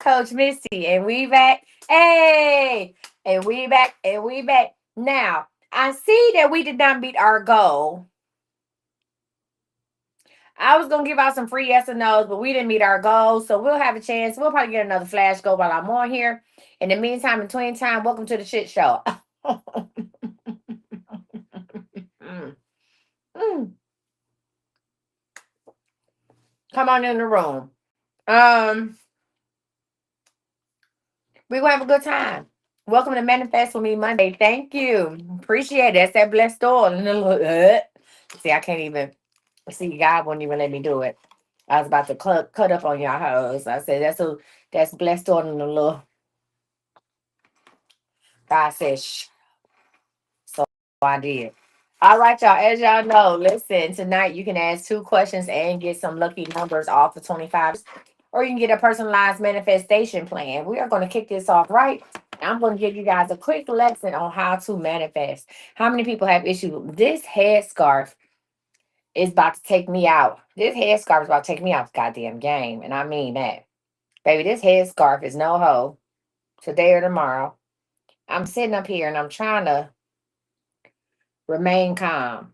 Coach Misty, and we back. Hey, and we back, and we back. Now, I see that we did not meet our goal. I was gonna give out some free yes or no's, but we didn't meet our goal, so we'll have a chance. We'll probably get another flash go while I'm on here. In the meantime, in between time, welcome to the shit show. Mm, mm. Come on in the room. Um, we're gonna have a good time. Welcome to Manifest with Me Monday. Thank you. Appreciate it. That's that blessed door. See, I can't even see. God wouldn't even let me do it. I was about to cut up on y'all hoes. I said that's blessed door and the little. God said shh. So I did. All right, y'all. As y'all know, listen, tonight you can ask 2 questions and get some lucky numbers off of 25. Or you can get a personalized manifestation plan. We are going to kick this off right. I'm going to give you guys a quick lesson on how to manifest. How many people have issues? This headscarf is about to take me out. This headscarf is about to take me out the goddamn game. And I mean that. Baby, this headscarf is no hoe. Today or tomorrow. I'm sitting up here and I'm trying to remain calm.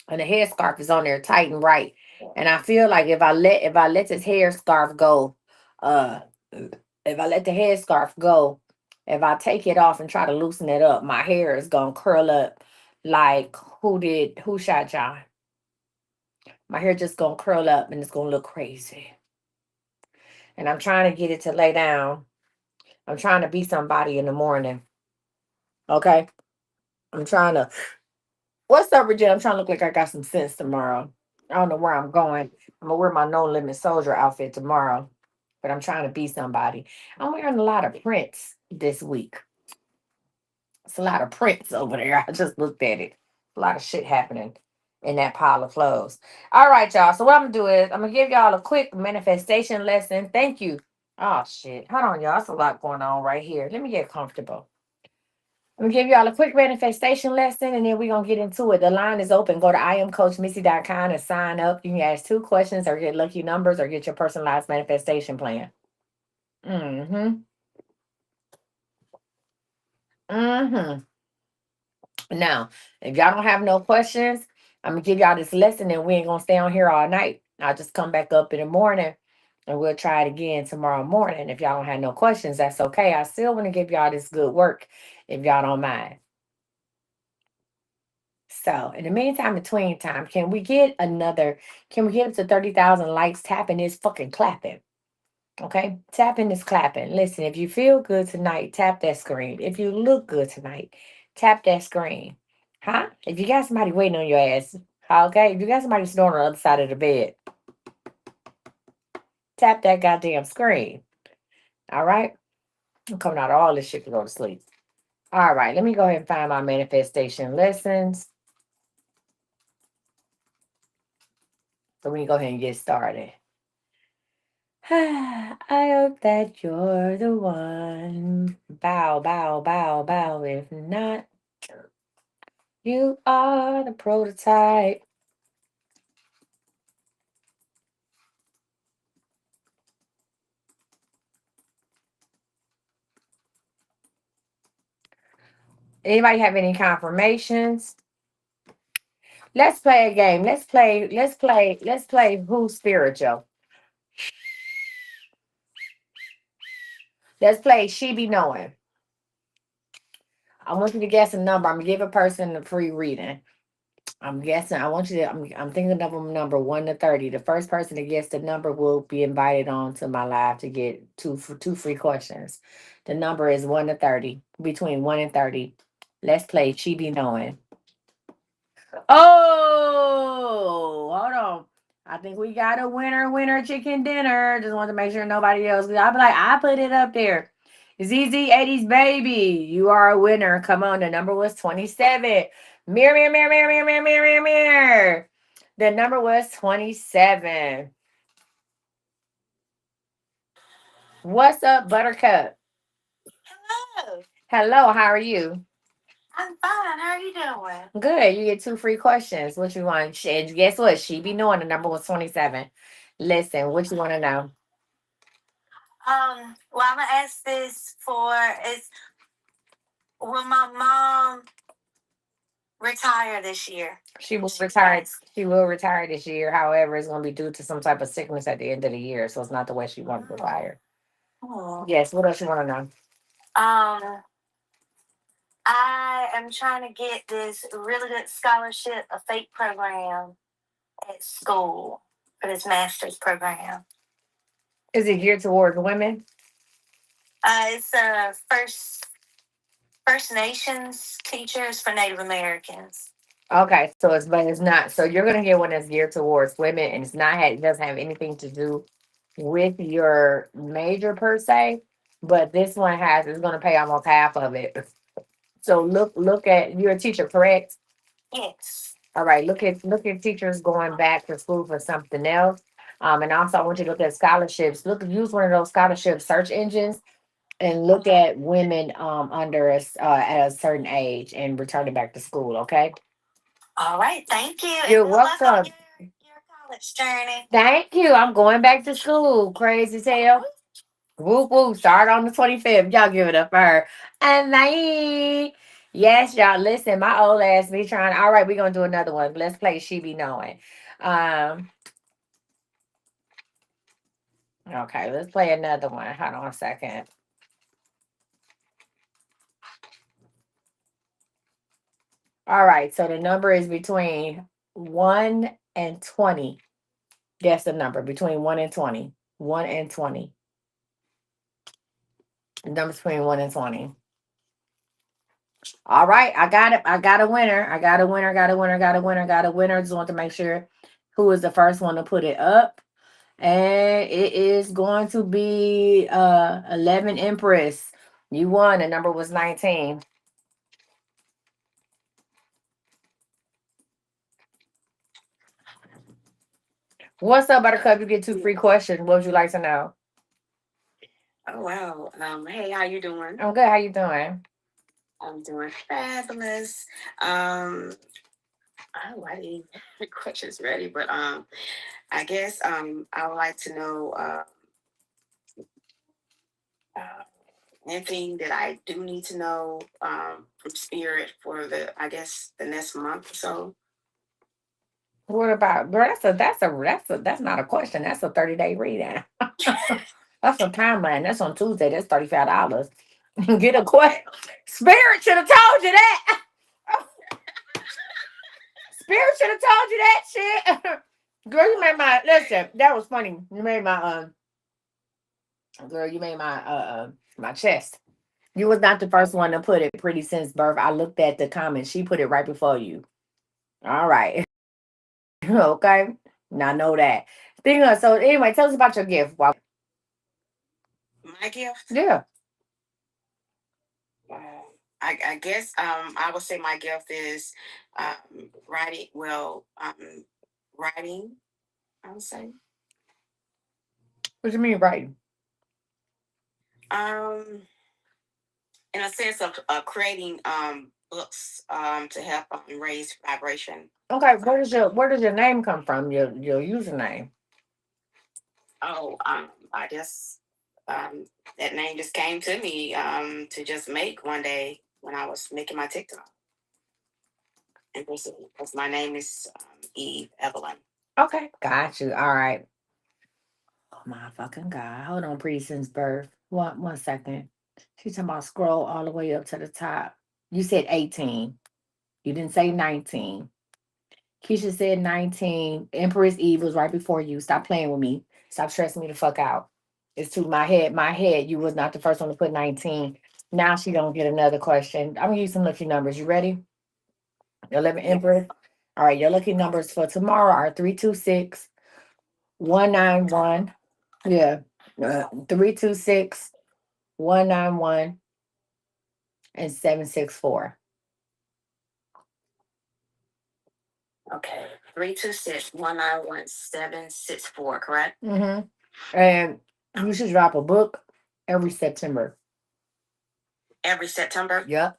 And the headscarf is on there tight and right. And I feel like if I let this headscarf go, uh if I let the headscarf go, if I take it off and try to loosen it up, my hair is gonna curl up like who shot John? My hair just gonna curl up and it's gonna look crazy. And I'm trying to get it to lay down. I'm trying to be somebody in the morning. Okay. I'm trying to What's up, Regina? I'm trying to look like I got some sense tomorrow. I don't know where I'm going. I'm gonna wear my no limit soldier outfit tomorrow, but I'm trying to be somebody. I'm wearing a lot of prints this week. It's a lot of prints over there. I just looked at it. A lot of shit happening in that pile of clothes. All right, y'all. So what I'm gonna do is I'm gonna give y'all a quick manifestation lesson. Thank you. Oh shit. Hold on, y'all. That's a lot going on right here. Let me get comfortable. I'm gonna give y'all a quick manifestation lesson and then we're gonna get into it. The line is open. Go to iamcoachmissy.com and sign up. You can ask 2 questions or get lucky numbers or get your personalized manifestation plan. Mm-hmm. Mm-hmm. Now, if y'all don't have no questions, I'm gonna give y'all this lesson and we ain't gonna stay on here all night. I'll just come back up in the morning and we'll try it again tomorrow morning. If y'all don't have no questions, that's okay. I still want to give y'all this good work if y'all don't mind. So, in the meantime, between time, can we get up to 30,000 likes tapping this fucking clapping? Okay? Tapping is clapping. Listen, if you feel good tonight, tap that screen. If you look good tonight, tap that screen. Huh? If you got somebody waiting on your ass, okay? If you got somebody snoring on the other side of the bed, tap that goddamn screen. All right? I'm coming out of all this shit to go to sleep. All right, let me go ahead and find my manifestation lessons. So we can go ahead and get started. I hope that you're the one. Bow, bow, bow, bow. If not, you are the prototype. Anybody have any confirmations? Let's play a game. Let's play who's spiritual. Let's play she be knowing. I want you to guess a number. I'm gonna give a person a free reading. I'm guessing. I want you to. I'm thinking of a number 1 to 30. The first person to guess the number will be invited on to my live to get two free questions. The number is 1 to 30. Between 1 and 30. Let's play. She be knowing. Oh, hold on. I think we got a winner chicken dinner. Just want to make sure nobody else. I'll be like, I put it up there. ZZ80's baby. You are a winner. Come on. The number was 27. Mirror, mirror, mirror, mirror, mirror, mirror, mirror, mirror. The number was 27. What's up, Buttercup? Hello. Hello, how are you? I'm fine. How are you doing? Good. You get 2 free questions. What you want? And guess what? She be knowing the number was 27. Listen, what you want to know? Well, I'm gonna ask this for is will my mom retire this year? She will She retire. asked. She will retire this year. However, it's going to be due to some type of sickness at the end of the year, so it's not the way she wants to Oh. retire. Oh. Yes. What else you want to know? Um, I am trying to get this really good scholarship, a fake program at school for this master's program. Is it geared towards women? It's First Nations teachers for Native Americans. Okay, so it's not. So you're gonna get one that's geared towards women, and it doesn't have anything to do with your major per se. But this one has it's gonna pay almost half of it. So look at you're a teacher, correct? Yes. All right, look at teachers going back to school for something else. And also I want you to look at scholarships. Use one of those scholarship search engines and look at women under us at a certain age and returning back to school. Okay. All right. Thank you, and You're good luck on welcome. your college journey. Thank you. I'm going back to school. Crazy tail. Whoop whoop. Start on the 25th. Y'all give it up for her. And then, yes, y'all. Listen, my old ass be trying. All right, we're gonna do another one. Let's play She Be Knowing. Um, okay, let's play another one. Hold on a second. All right, so the number is between 1 and 20. Guess the number between 1 and 20. 1 and 20. The number between 1 and 20. All right, I got it. I got a winner. I got a winner. Got a winner. Got a winner. Got a winner. Just want to make sure who is the first one to put it up. And it is going to be 11 Empress. You won. The number was 19. What's up, Buttercup? You get two free questions. What would you like to know? Oh wow. Hey, how you doing? I'm good. How you doing? I'm doing fabulous. Um, oh, I didn't have the questions ready, but I guess I would like to know uh, anything that I do need to know from Spirit for I guess the next month or so. What about girl? That's not a question. That's a 30-day reading. That's a timeline. That's on Tuesday. That's $35. Get a question. Spirit should have told you that. Spirit should have told you that shit. Girl, you made my listen. That was funny. You made my girl. You made my chest. You was not the first one to put it pretty since birth. I looked at the comments. She put it right before you. All right. Okay. Now know that. Speaking of, so anyway, tell us about your gift. My gift. Yeah. Uh, I guess I would say my gift is writing. Well, writing. I would say. What you mean writing? Um, in a sense of creating books to help raise vibration. Okay, where does your name come from? Your username. Oh, I just that name just came to me to just make one day when I was making my TikTok. And because my name is Eve Evelyn. Okay, got you. All right. Oh my fucking god. Hold on, pretty since birth. One second. She's talking about scroll all the way up to the top. You said 18. You didn't say 19. Keisha said 19. Empress Eve was right before you. Stop playing with me. Stop stressing me the fuck out. It's to my head. My head. You was not the first one to put 19. Now she don't get another question. I'm gonna use some lucky numbers. You ready? 11 Yes. Empress. All right, your lucky numbers for tomorrow are 326, 191. Yeah. 326, 191, and 764. Okay. 326-191-764. Correct. Mm-hmm. And you should drop a book every September. Every September. Yep.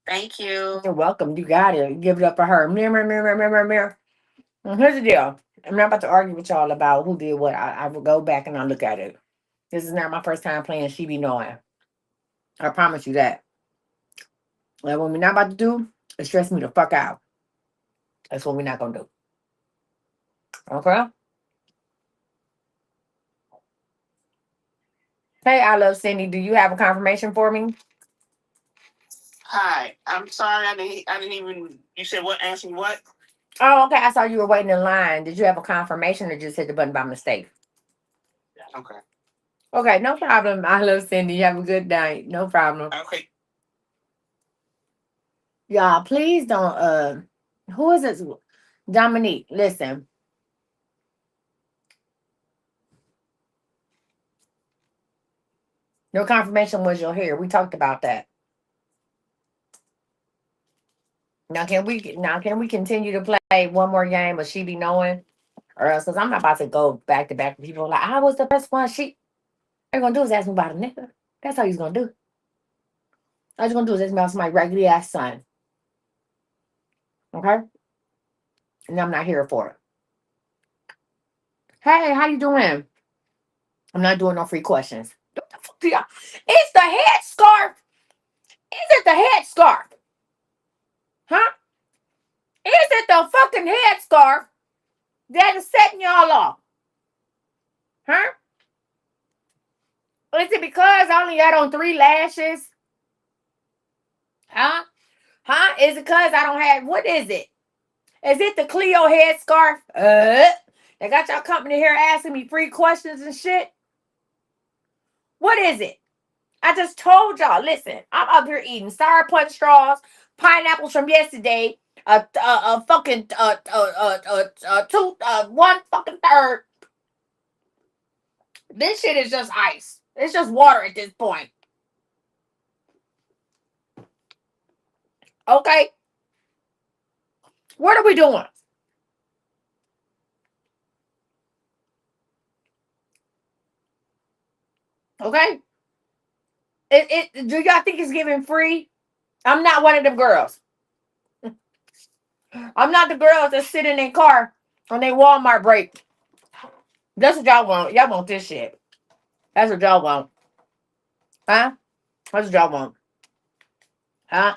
Thank you. You're welcome. You got it. Give it up for her. Mirror, mirror, mirror, mirror, mirror, mirror. And here's the deal. I'm not about to argue with y'all about who did what. I will go back and I'll look at it. This is not my first time playing She Be Knowing. I promise you that. And what we're not about to do is stress me the fuck out. That's what we're not gonna do. Okay? Hey, I love Cindy. Do you have a confirmation for me? Hi, I'm sorry. I didn't even. You said what? Ask me what? Oh, okay. I saw you were waiting in line. Did you have a confirmation or just hit the button by mistake? Okay. Okay, no problem. I love Cindy. Have a good night. No problem. Okay. Y'all, please don't who is this? Dominique, listen. Your confirmation was your hair. We talked about that. Now can we continue to play one more game of She Be Knowing? Or else because I'm not about to go back to back with people like I was the first one. All you gonna do is ask me about a nigga. That's all you're gonna do. All you're gonna do is ask me about my regular ass son. Okay? And I'm not here for it. Hey, how you doing? I'm not doing no free questions. What the fuck do y'all? It's the headscarf. Is it the headscarf? Huh? Is it the fucking headscarf that is setting y'all off? Huh? Is it because I only got on 3 lashes? Huh? Huh? Is it because I don't have, what is it? Is it the Cleo headscarf? They got y'all company here asking me free questions and shit. What is it? I just told y'all, listen, I'm up here eating sour punch straws, pineapples from yesterday, fucking, one fucking third. This shit is just ice. It's just water at this point. Okay? What are we doing? Okay? Do y'all think it's giving free? I'm not one of them girls. I'm not the girls that sit in their car on their Walmart break. That's what y'all want. Y'all want this shit. That's what y'all want. Huh? That's what y'all want. Huh?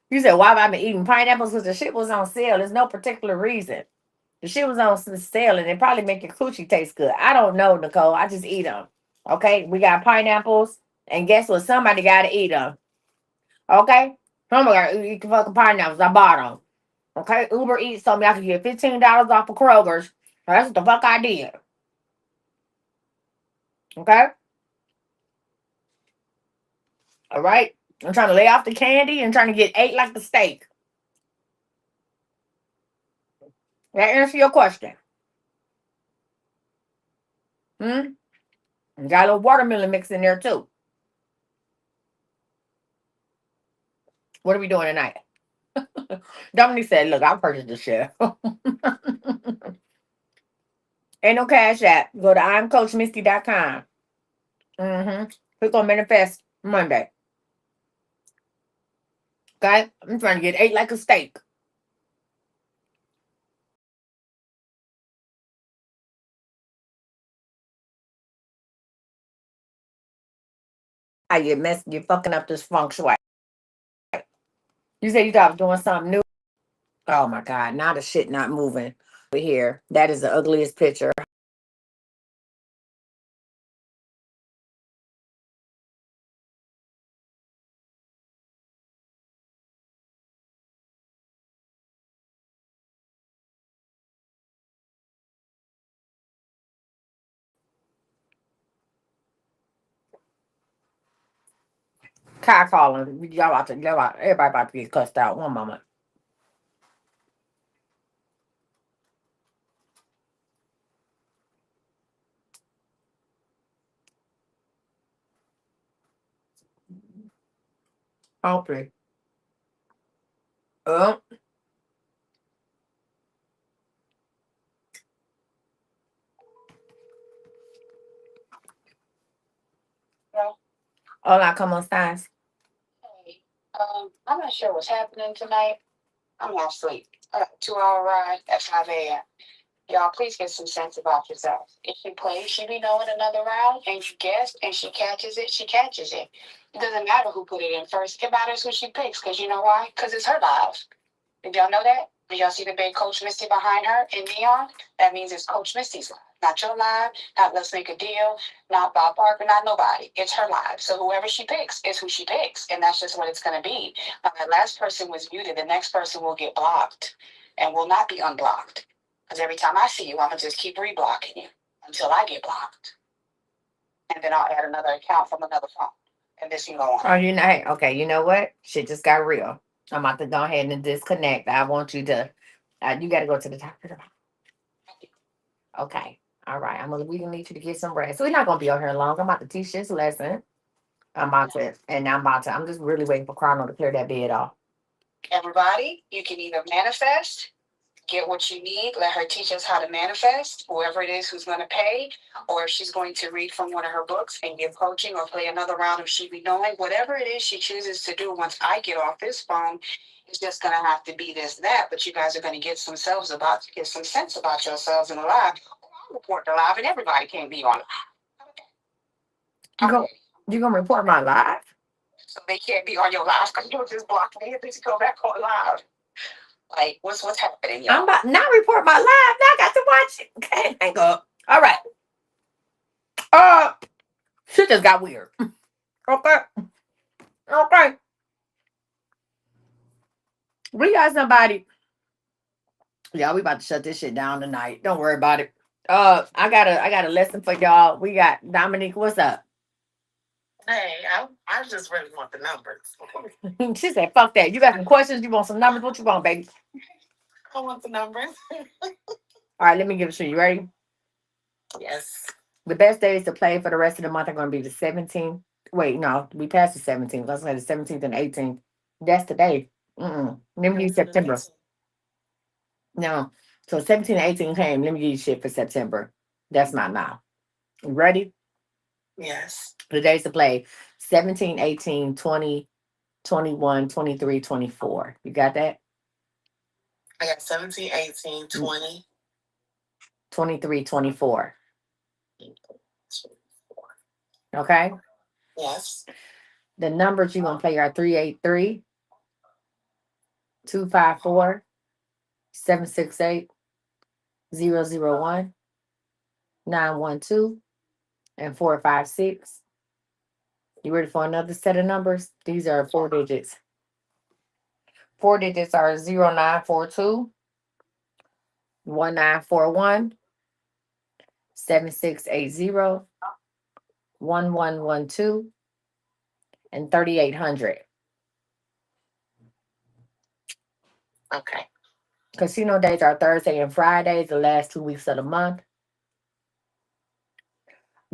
You said, why have I been eating pineapples? Because the shit was on sale. There's no particular reason. The shit was on sale and it probably make your coochie taste good. I don't know, Nicole. I just eat them. Okay? We got pineapples. And guess what? Somebody got to eat them. Okay? Somebody got to eat the fucking pineapples. I bought them. Okay? Uber Eats told me I could get $15 off of Kroger's. That's what the fuck I did. Okay? All right? I'm trying to lay off the candy and trying to get ate like the steak. That answer your question. Hmm? Got a little watermelon mix in there too. What are we doing tonight? Dominique said, look, I'll purchase this shit. Ain't no cash app. Go to I'mCoachMisty.com. Mm-hmm. Click on Manifest Monday. Okay? I'm trying to get ate like a steak. You're fucking up this feng shui. You said you thought I was doing something new. Oh my God. Now the shit not moving over here. That is the ugliest picture. Car calling. Everybody about to get cussed out. One moment. Okay. Oh, hola, ¿cómo estás? Hey, I'm not sure what's happening tonight. I'm off sleep. 2 hour ride at 5 a.m. Y'all, please get some sense about yourself. If you play, she be knowing another round, and you guess, and she catches it, she catches it. It doesn't matter who put it in first. It matters who she picks, because you know why? Because it's her life. Did y'all know that? Did y'all see the big Coach Misty behind her in neon? That means it's Coach Misty's live. Not your live, not Let's Make a Deal, not Bob Barker, not nobody. It's her live. So whoever she picks is who she picks. And that's just what it's going to be. Now, that last person was muted. The next person will get blocked and will not be unblocked. Because every time I see you, I'm going to just keep reblocking you until I get blocked. And then I'll add another account from another phone. And this can go on. Oh, you know, hey, okay, you know what? Shit just got real. I'm about to go ahead and disconnect. I want you to, you got to go to the top of the. Okay. All right. We gonna need you to get some rest. So we're not gonna be on here long. I'm about to teach this lesson. I'm just really waiting for Chrono to clear that bed off. Everybody, you can either manifest, get what you need, let her teach us how to manifest, whoever it is who's going to pay, or if she's going to read from one of her books and give coaching or play another round of She Be Knowing, whatever it is she chooses to do once I get off this phone, it's just going to have to be this, that, but you guys are going to get get some sense about yourselves in the live. I'll report the live and everybody can't be on live. You go, you gonna report my live? So they can't be on your live because you just blocked me and just go back on live. Like, what's happening, y'all? I'm about not report my live. Now I got to watch it. Okay, hang up. All right. Uh, shit just got weird. Okay. Okay. We got somebody. Yeah, we about to shut this shit down tonight. Don't worry about it. I got a lesson for y'all. We got Dominique. What's up? Hey, I just really want the numbers. She said, "Fuck that. You got some questions? You want some numbers? What you want, baby?" I want the numbers. All right, let me give it to you. Ready? Yes. The best days to play for the rest of the month are going to be the 17th. Wait, no, we passed the 17th. Let's say the 17th and 18th. That's today. Let me use September. No. So 17 and 18 came. Let me give you shit for September. That's not now. You ready? Yes. The days to play 17, 18, 20, 21, 23, 24. You got that? I got 17, 18, 20. 23, 24. Okay? Yes. The numbers you're going to play are 383, 254, 768, 001, 912, and 456. You ready for another set of numbers? These are 4 digits. 4 digits are 0942, 1941, 7680, 1112, and 3800. Okay. Casino days are Thursday and Fridays, the last 2 weeks of the month.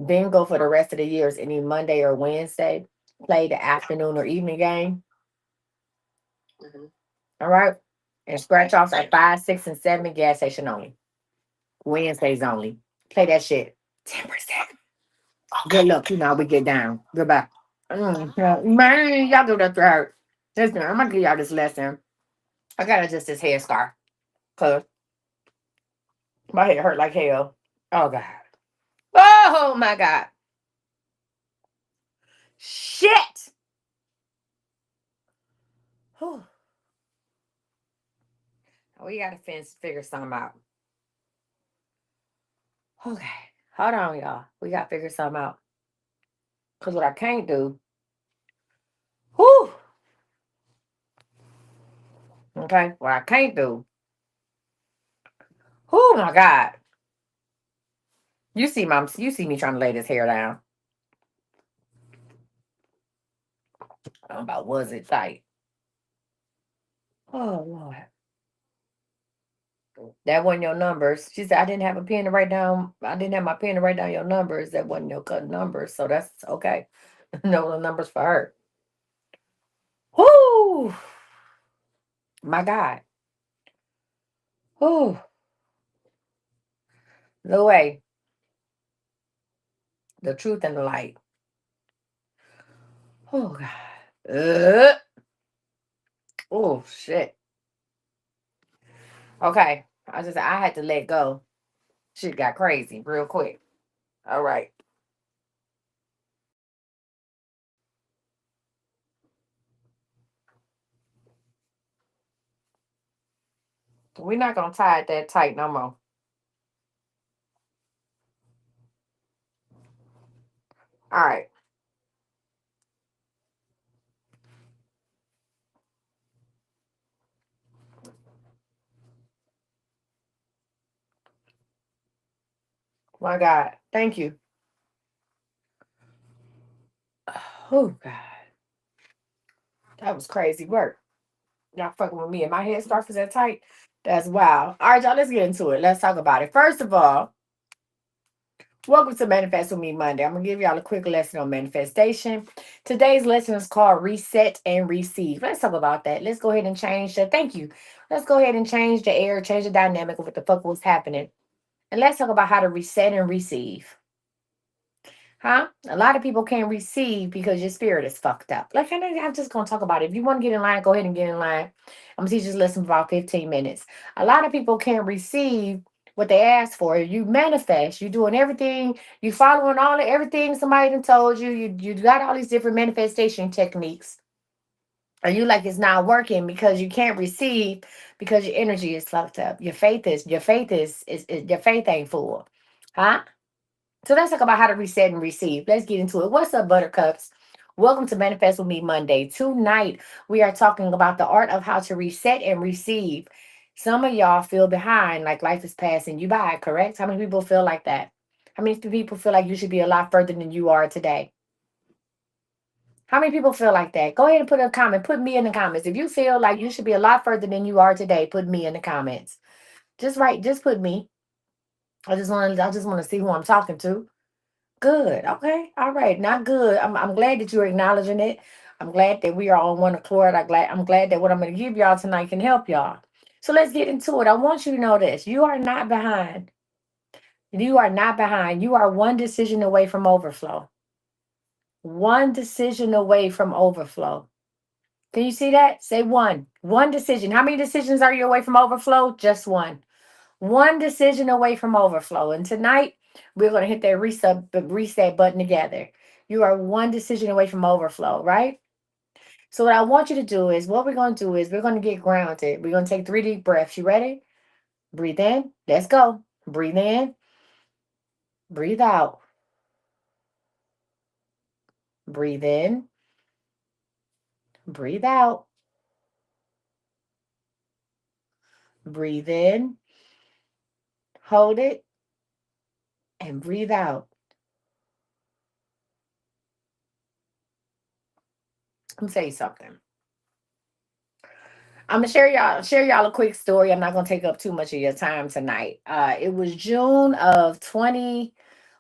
Bingo for the rest of the year is any Monday or Wednesday. Play the afternoon or evening game. Mm-hmm. All right. And scratch offs are 5, 6, and 7 gas station only. Wednesdays only. Play that shit. 10%. Good luck. You know, we get down. Goodbye. Yeah. Man, y'all do that to her. Listen, I'm gonna give y'all this lesson. I got adjust this hair scarf. Cause my head hurt like hell. Oh God. Oh my God. Shit. Whew. We gotta figure something out. Okay. Hold on, y'all. We gotta figure something out. Cause what I can't do. Whew. Okay. What I can't do. Oh my God. You see me trying to lay this hair down. I don't know about was it tight. Oh Lord. That wasn't your numbers. She said I didn't have a pen to write down. I didn't have my pen to write down your numbers. That wasn't your cut numbers. So that's okay. No numbers for her. Whoo. My God. Whoo. No way. The truth and the light. Oh God. Oh shit. Okay. I had to let go. Shit got crazy real quick. All right. We're not gonna tie it that tight no more. All right. My God. Thank you. Oh God. That was crazy work. Y'all fucking with me and my head starts that tight. That's wild. All right, y'all, let's get into it. Let's talk about it. First of all, welcome to Manifest with Me Monday. I'm gonna give y'all a quick lesson on manifestation. Today's lesson is called Reset and Receive. Let's talk about that. Let's go ahead and change the thank you. Let's go ahead and change the air, change the dynamic of what the fuck was happening. And let's talk about how to reset and receive. Huh? A lot of people can't receive because your spirit is fucked up. Like, I'm just going to talk about it. If you want to get in line, go ahead and get in line. I'm going to teach this lesson for about 15 minutes. A lot of people can't receive what they ask for. You manifest. You're doing everything. You following everything somebody done told you. You got all these different manifestation techniques. And you like it's not working because you can't receive because your energy is fucked up. Your faith ain't full. Huh? So let's talk about how to reset and receive. Let's get into it. What's up, Buttercups? Welcome to Manifest with Me Monday. Tonight, we are talking about the art of how to reset and receive. Some of y'all feel behind, like life is passing you by, correct? How many people feel like that? How many people feel like you should be a lot further than you are today? How many people feel like that? Go ahead and put a comment. Put me in the comments. If you feel like you should be a lot further than you are today, put me in the comments. Just put me. I just want to see who I'm talking to. Good. Okay. All right. Not good. I'm glad that you're acknowledging it. I'm glad that we are on one accord. I'm glad that what I'm going to give y'all tonight can help y'all. So let's get into it. I want you to know this. You are not behind. You are not behind. You are one decision away from overflow. One decision away from overflow. Can you see that? Say one. One decision. How many decisions are you away from overflow? Just one. One decision away from overflow. And tonight, we're going to hit that reset button together. You are one decision away from overflow, right? So, what I want you to do is, what we're going to do is, we're going to get grounded. We're going to take 3 deep breaths. You ready? Breathe in. Let's go. Breathe in. Breathe out. Breathe in. Breathe out. Breathe in. Hold it. And breathe out. Let me tell you something. I'm gonna share y'all a quick story. I'm not gonna take up too much of your time tonight. It was June of 20.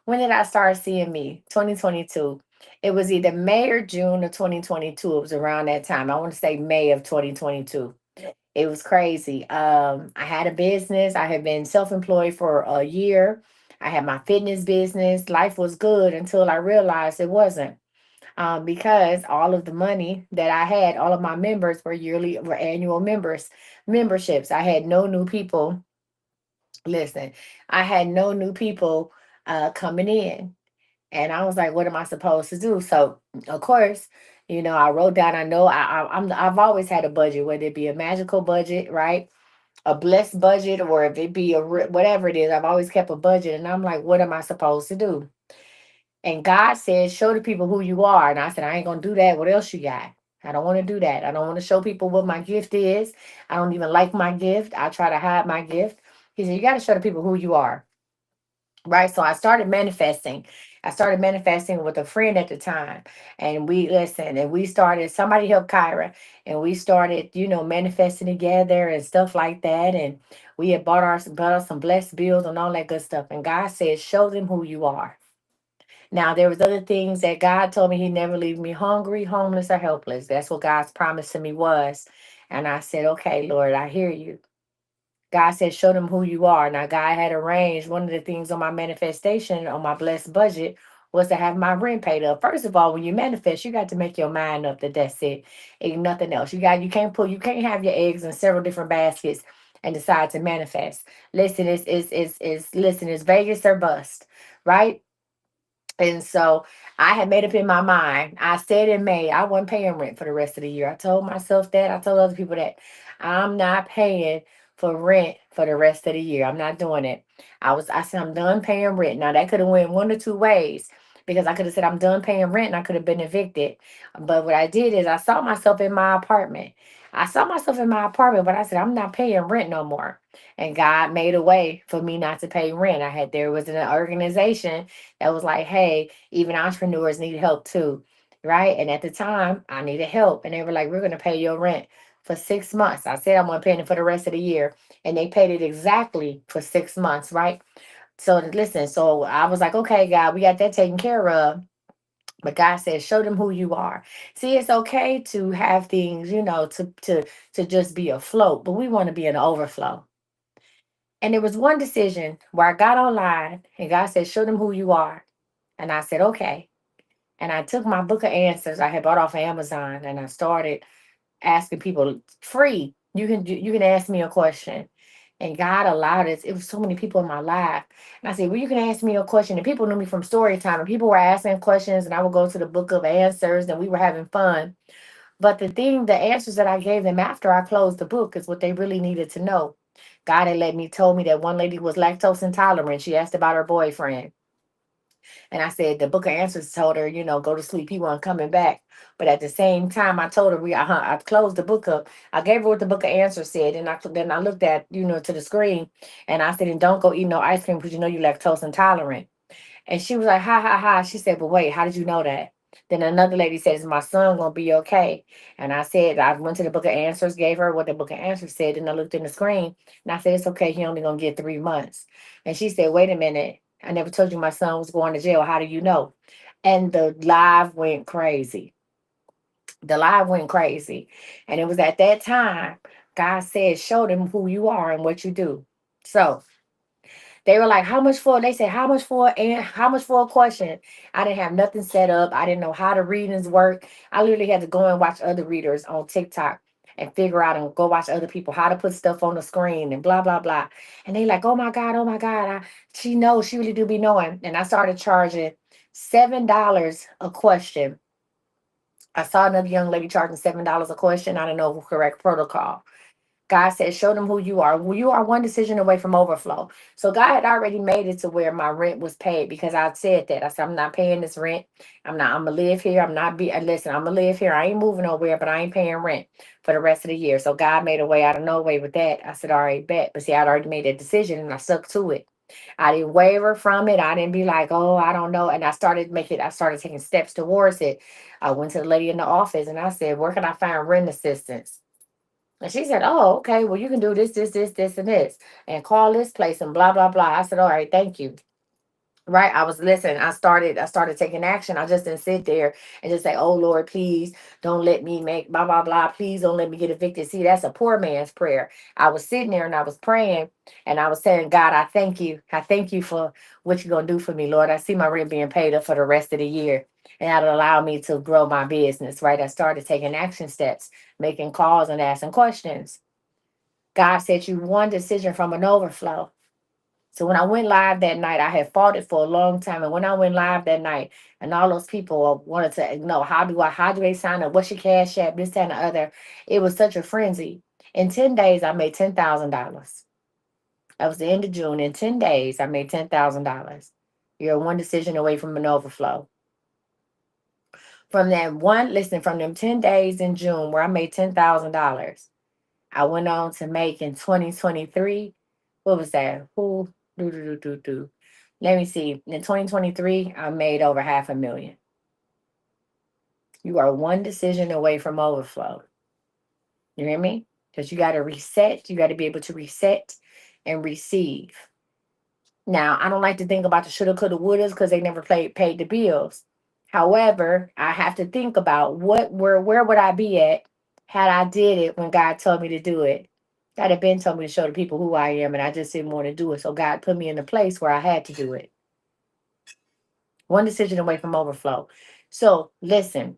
When did I start seeing me? 2022. It was either May or June of 2022. It was around that time. I want to say May of 2022. It was crazy. I had a business. I had been self-employed for a year. I had my fitness business. Life was good until I realized it wasn't, because all of the money that I had, all of my members were annual memberships. I had no new people. Listen, I had no new people coming in, and I was like, "What am I supposed to do?" So, of course, I wrote down. I know I've always had a budget, whether it be a magical budget, right? A blessed budget, or if it be whatever it is. I've always kept a budget, and I'm like, "What am I supposed to do?" And God said, show the people who you are. And I said, I ain't going to do that. What else you got? I don't want to do that. I don't want to show people what my gift is. I don't even like my gift. I try to hide my gift. He said, you got to show the people who you are. Right. So I started manifesting. I started manifesting with a friend at the time. And we listened and we started, somebody helped Kyra. And we started, manifesting together and stuff like that. And we had bought us some blessed bills and all that good stuff. And God said, show them who you are. Now there was other things that God told me He'd never leave me hungry, homeless, or helpless. That's what God's promise to me was. And I said, okay, Lord, I hear you. God said, show them who you are. Now God had arranged one of the things on my manifestation on my blessed budget was to have my rent paid up. First of all, when you manifest, you got to make your mind up that that's it. Ain't nothing else. You can't have your eggs in several different baskets and decide to manifest. Listen, listen, it's Vegas or bust, right? And so I had made up in my mind. I said in May I wasn't paying rent for the rest of the year. I told myself that. I told other people that I'm not paying for rent for the rest of the year. I'm not doing it. I said I'm done paying rent. Now that could have went one or two ways because I could have said I'm done paying rent and I could have been evicted. But what I did is I saw myself in my apartment. I saw myself in my apartment, but I said I'm not paying rent no more. And God made a way for me not to pay rent. There was an organization that was like, hey, even entrepreneurs need help too. Right. And at the time, I needed help. And they were like, we're going to pay your rent for 6 months. I said, I'm going to pay it for the rest of the year. And they paid it exactly for 6 months. Right. So listen, so I was like, okay, God, we got that taken care of. But God says, show them who you are. See, it's okay to have things, to just be afloat, but we want to be an overflow. And there was one decision where I got online and God said, show them who you are. And I said, okay. And I took my book of answers I had bought off of Amazon and I started asking people free. You can ask me a question. And God allowed it. It was so many people in my life. And I said, well, you can ask me a question. And people knew me from story time. And people were asking questions and I would go to the book of answers and we were having fun. But the answers that I gave them after I closed the book is what they really needed to know. God had told me that one lady was lactose intolerant. She asked about her boyfriend. And I said, the book of answers told her, go to sleep. He wasn't coming back. But at the same time, I told her, I closed the book up. I gave her what the book of answers said. And then I looked at, to the screen and I said, and don't go eat no ice cream because you're lactose intolerant. And she was like, ha, ha, ha. She said, but wait, how did you know that? Then another lady says, my son going to be okay. And I said, I went to the book of answers, gave her what the book of answers said. And I looked in the screen and I said, it's okay. He only going to get 3 months. And she said, wait a minute. I never told you my son was going to jail. How do you know? And the live went crazy. The live went crazy. And it was at that time, God said, show them who you are and what you do. So they were like, how much for? They said, how much for? And how much for a question? I didn't have nothing set up. I didn't know how the readings work. I literally had to go and watch other readers on TikTok and figure out and go watch other people how to put stuff on the screen and blah, blah, blah. And they like, oh my God. She knows, she really do be knowing. And I started charging $7 a question. I saw another young lady charging $7 a question. I don't know the correct protocol. God said, show them who you are. Well, you are one decision away from overflow. So God had already made it to where my rent was paid because I said that. I said, I'm not paying this rent. I'm gonna live here. Listen, I'm gonna live here. I ain't moving nowhere, but I ain't paying rent for the rest of the year. So God made a way out of no way with that. I said, all right, bet. But see, I'd already made that decision and I stuck to it. I didn't waver from it. I didn't be like, oh, I don't know. And I started taking steps towards it. I went to the lady in the office and I said, where can I find rent assistance? And she said, oh, okay, well, you can do this, and this, and call this place and blah, blah, blah. I said, all right, thank you. Right. I was listening. I started taking action. I just didn't sit there and just say, oh Lord, please don't let me make blah, blah, blah. Please don't let me get evicted. See, that's a poor man's prayer. I was sitting there and I was praying and I was saying, God, I thank you. I thank you for what you're gonna do for me, Lord. I see my rent being paid up for the rest of the year. And that'll allow me to grow my business. Right. I started taking action steps, making calls and asking questions. God said you one decision from an overflow. So when I went live that night, I had fought it for a long time. And when I went live that night, and all those people wanted to know how do they sign up? What's your cash app? This, that, and the other. It was such a frenzy. In 10 days, I made $10,000. That was the end of June. In 10 days, I made $10,000. You're one decision away from an overflow. From them 10 days in June where I made $10,000, I went on to make in 2023. What was that? Who do do do do do? Let me see. In 2023, I made over 500,000. You are one decision away from overflow. You hear me? Because you got to reset. You got to be able to reset and receive. Now, I don't like to think about the shoulda, coulda, wouldas because they never paid the bills. However, I have to think about where would I be at had I did it when God told me to do it. God had been told me to show the people who I am, and I just didn't want to do it. So God put me in a place where I had to do it. One decision away from overflow. So listen,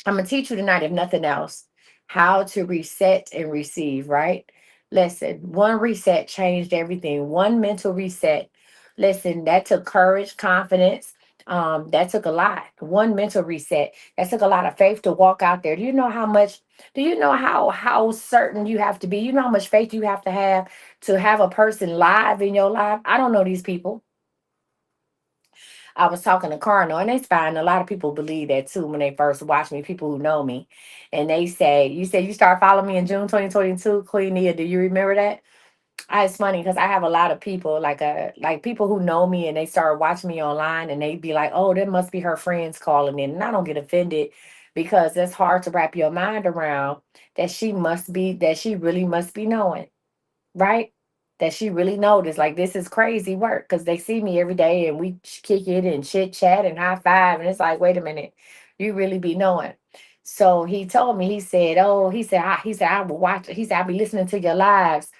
I'm gonna teach you tonight, if nothing else, how to reset and receive, right? Listen, one reset changed everything. One mental reset. Listen, that took courage, confidence. That took a lot. One mental reset. That took a lot of faith to walk out there. Do you know how much? Do you know how certain you have to be? You know how much faith you to have a person live in your life? I don't know these people. I was talking to Cardinal, and it's fine. A lot of people believe that too when they first watch me, people who know me. And they say, you said you started following me in June 2022, Queen Nia. Do you remember that? It's funny because I have a lot of people like people who know me and they start watching me online and they be like, "Oh, that must be her friends calling in." And I don't get offended because it's hard to wrap your mind around that she really must be knowing, right? That she really noticed like this is crazy work because they see me every day and we kick it and chit chat and high five and it's like, wait a minute, you really be knowing. So he told me, he said, "Oh, he said I will watch." He said, "I'll be listening to your lives."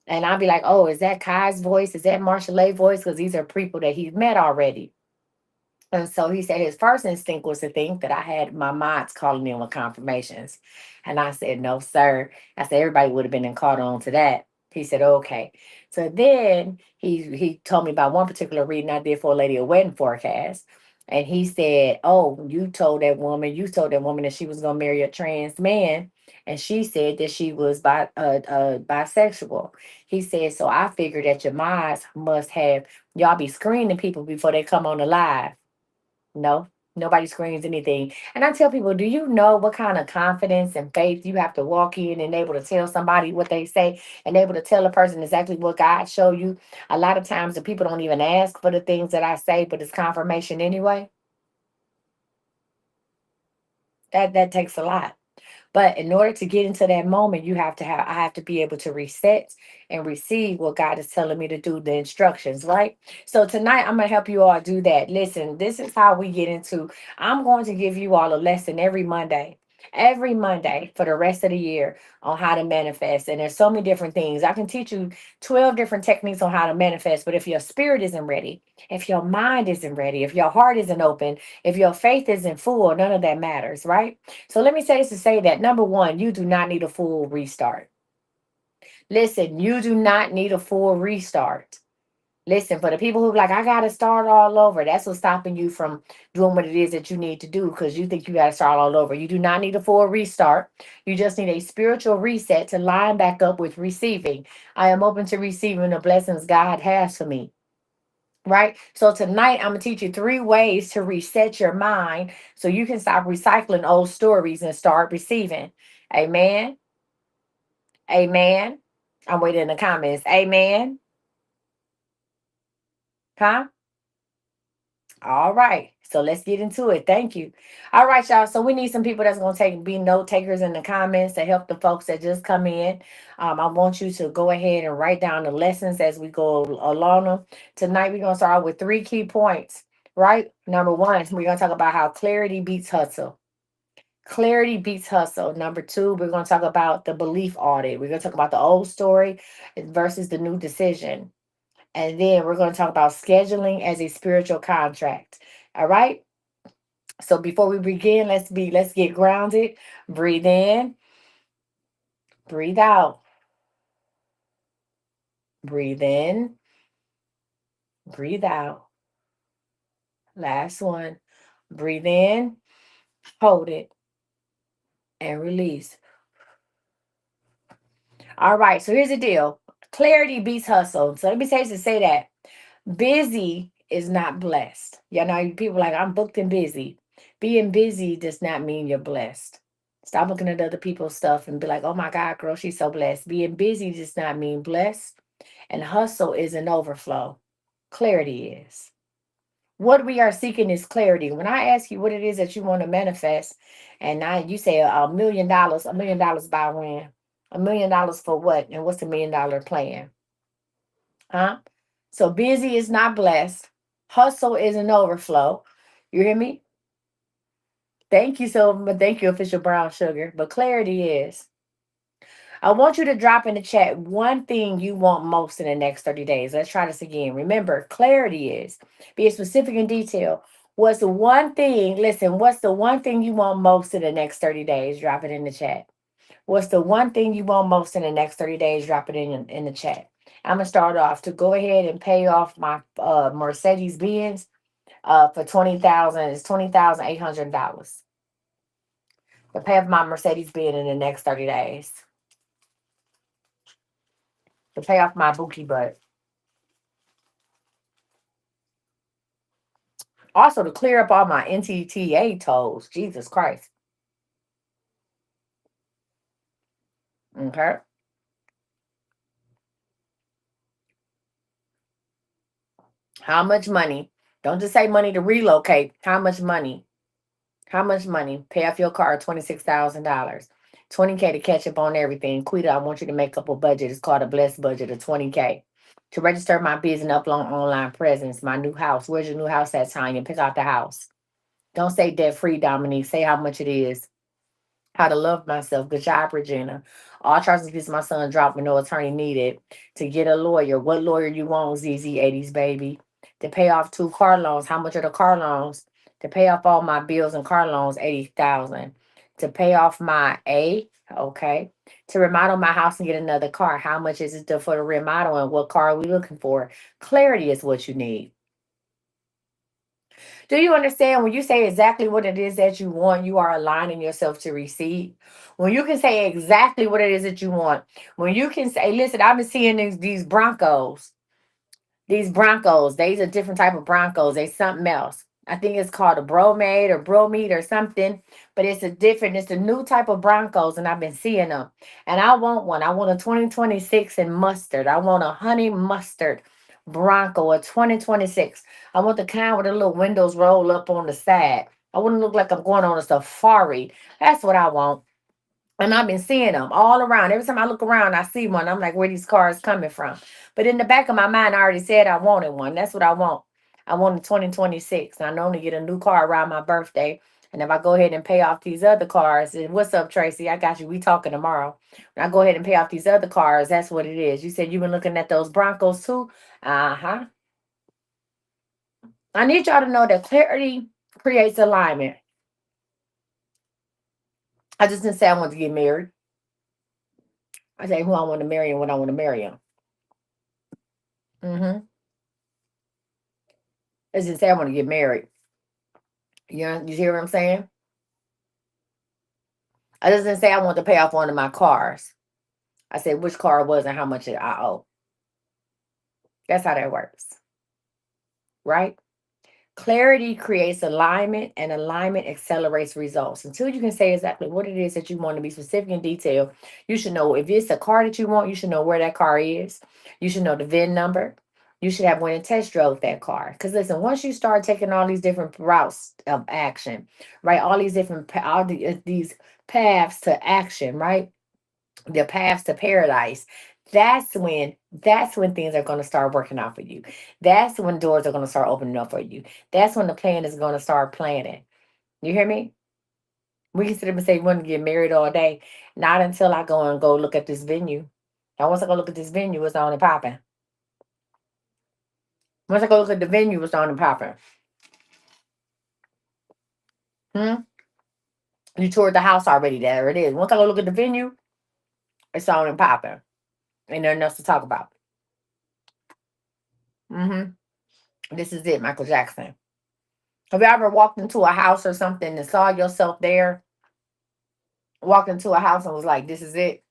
And I'll be like, "Oh, is that Kai's voice? Is that Marshall voice?" Because these are people that he's met already. And so he said his first instinct was to think that I had my mods calling in with confirmations. And I said, "No, sir." I said, "Everybody would have been caught on to that." He said, "Okay." So then he told me about one particular reading I did for a lady, a wedding forecast. And he said, "Oh, you told that woman that she was going to marry a trans man." And she said that she was bisexual. He said, "So I figured that your mods must have, y'all be screening people before they come on the live." No, nobody screams anything. And I tell people, do you know what kind of confidence and faith you have to walk in and able to tell somebody what they say and able to tell a person exactly what God showed you? A lot of times the people don't even ask for the things that I say, but it's confirmation anyway. That takes a lot. But in order to get into that moment, I have to be able to reset and receive what God is telling me to do, the instructions, right? So tonight I'm gonna help you all do that. Listen, this is how we get into, I'm going to give you all a lesson every Monday for the rest of the year on how to manifest. And there's so many different things. I can teach you 12 different techniques on how to manifest, but if your spirit isn't ready, if your mind isn't ready, if your heart isn't open, if your faith isn't full, none of that matters, right? So let me say this to say that number one, you do not need a full restart. Listen, you do not need a full restart. Listen, for the people who like, I gotta start all over, that's what's stopping you from doing what it is that you need to do because you think you gotta start all over. You do not need a full restart. You just need a spiritual reset to line back up with receiving. I am open to receiving the blessings God has for me. Right. So tonight I'm gonna teach you 3 ways to reset your mind so you can stop recycling old stories and start receiving. Amen. Amen. I'm waiting in the comments. Amen. Huh? All right. So let's get into it. Thank you. All right, y'all. So we need some people that's gonna be note takers in the comments to help the folks that just come in. I want you to go ahead and write down the lessons as we go along them. Tonight we're gonna start out with 3 key points. Right. Number one, we're gonna talk about how clarity beats hustle. Clarity beats hustle. Number two, we're going to talk about the belief audit. We're going to talk about the old story versus the new decision. And then we're going to talk about scheduling as a spiritual contract. All right. So before we begin, let's get grounded. Breathe in, breathe out, breathe in, breathe out. Last one. Breathe in, hold it, and release. All right. So here's the deal. Clarity beats hustle. So let me say that. Busy is not blessed. You know, people like, I'm booked and busy. Being busy does not mean you're blessed. Stop looking at other people's stuff and be like, oh my God, girl, she's so blessed. Being busy does not mean blessed. And hustle is an overflow. Clarity is. What we are seeking is clarity. When I ask you what it is that you want to manifest, and you say $1 million by when? $1 million for what? And what's the $1 million plan? Huh? So busy is not blessed. Hustle is an overflow. You hear me? Thank you so much. Thank you, official brown sugar. But clarity is. I want you to drop in the chat one thing you want most in the next 30 days. Let's try this again. Remember, clarity is. Be specific in detail. What's the one thing? Listen, what's the one thing you want most in the next 30 days? Drop it in the chat. What's the one thing you want most in the next 30 days? Drop it in the chat. I'm gonna start off to go ahead and pay off my Mercedes Benz for 20,000. It's $20,800 to pay off my Mercedes Benz in the next 30 days. To pay off my bookie butt. Also to clear up all my NTTA tolls. Jesus Christ. Okay. How much money? Don't just say money to relocate. How much money? How much money? Pay off your car, $26,000. 20K to catch up on everything. Quita, I want you to make up a budget. It's called a blessed budget of 20K. To register my business, upload online presence, my new house. Where's your new house at, Tanya? Pick out the house. Don't say debt free, Dominique. Say how much it is. How to love myself. Good job, Regina. All charges against my son dropped with no attorney needed. To get a lawyer. What lawyer you want, ZZ80s baby? To pay off 2 car loans. How much are the car loans? To pay off all my bills and car loans, 80,000. To pay off my okay. To remodel my house and get another car. How much is it for the remodel and what car are we looking for? Clarity is what you need. Do you understand when you say exactly what it is that you want, you are aligning yourself to receive? When you can say exactly what it is that you want, when you can say, listen, I've been seeing these Broncos. These Broncos, these are different type of Broncos. They something else. I think it's called a bromade or bromede or something, but it's a new type of Broncos, and I've been seeing them. And I want one. I want a 2026 in mustard. I want a honey mustard Bronco, a 2026. I want the kind where the little windows roll up on the side. I want to look like I'm going on a safari. That's what I want. And I've been seeing them all around. Every time I look around, I see one. I'm like, where these cars coming from? But in the back of my mind, I already said I wanted one. That's what I want. I want a 2026. I normally get a new car around my birthday. And if I go ahead and pay off these other cars, and what's up, Tracy? I got you. We talking tomorrow. When I go ahead and pay off these other cars, that's what it is. You said you've been looking at those Broncos too? Uh-huh. I need y'all to know that clarity creates alignment. I just didn't say I want to get married. I say who I want to marry and when I want to marry him. Mm-hmm. I just say I want to get married. You hear what I'm saying? I just didn't say I want to pay off one of my cars. I said which car it was and how much I owe. That's how that works, right? Clarity creates alignment, and alignment accelerates results. Until you can say exactly what it is that you want to be specific in detail, you should know if it's a car that you want, you should know where that car is. You should know the VIN number. You should have went and test drove that car. Because listen, once you start taking all these different routes of action, right? All these different these paths to action, right? The paths to paradise. That's when things are going to start working out for you. That's when doors are going to start opening up for you. That's when the plan is going to start planning. You hear me? We can sit up and say we want to get married all day. Not until I go look at this venue. Now once I go look at this venue, it's on and popping. Once I go look at the venue, it's on and popping. Hmm? You toured the house already. There it is. Once I go look at the venue, it's on and popping. Ain't nothing else to talk about. Hmm. This is it, Michael Jackson. Have you ever walked into a house or something and saw yourself there? Walked into a house and was like, "This is it."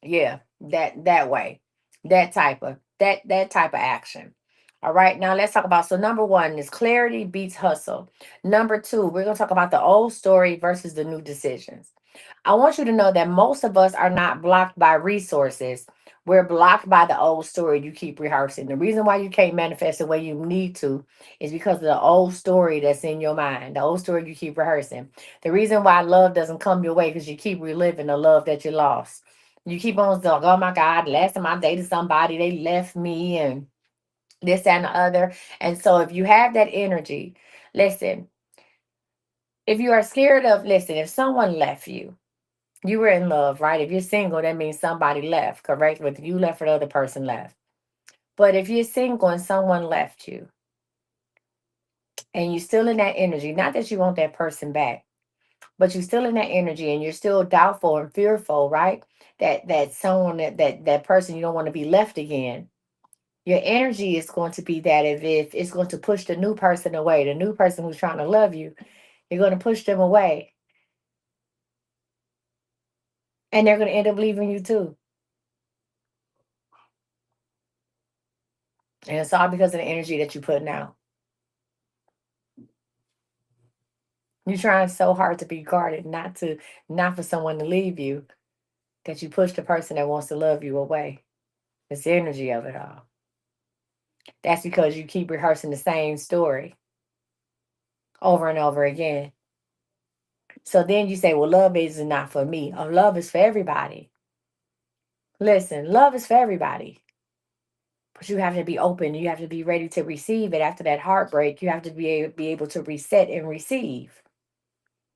Yeah, that way, that type of action. All right, now let's talk about. So number one is clarity beats hustle. Number two, we're gonna talk about the old story versus the new decisions. I want you to know that most of us are not blocked by resources. We're blocked by the old story you keep rehearsing. The reason why you can't manifest the way you need to is because of the old story that's in your mind, the old story you keep rehearsing. The reason why love doesn't come your way because you keep reliving the love that you lost. You keep on saying, oh my God, last time I dated somebody, they left me and this and the other. And so if you have that energy, listen, if you are scared of, listen, if someone left you, you were in love, right? If you're single, that means somebody left, correct? But you left or the other person left. But if you're single and someone left you and you're still in that energy, not that you want that person back, but you're still in that energy and you're still doubtful and fearful, right? That someone that person you don't want to be left again. Your energy is going to be that if it's going to push the new person away, the new person who's trying to love you, you're going to push them away, and they're going to end up leaving you too. And it's all because of the energy that you're putting out. You're trying so hard to be guarded, not for someone to leave you, that you push the person that wants to love you away. It's the energy of it all. That's because you keep rehearsing the same story over and over again. So then you say, well, love is not for me. Oh, love is for everybody. Listen, love is for everybody. But you have to be open. You have to be ready to receive it after that heartbreak. You have to be able to reset and receive,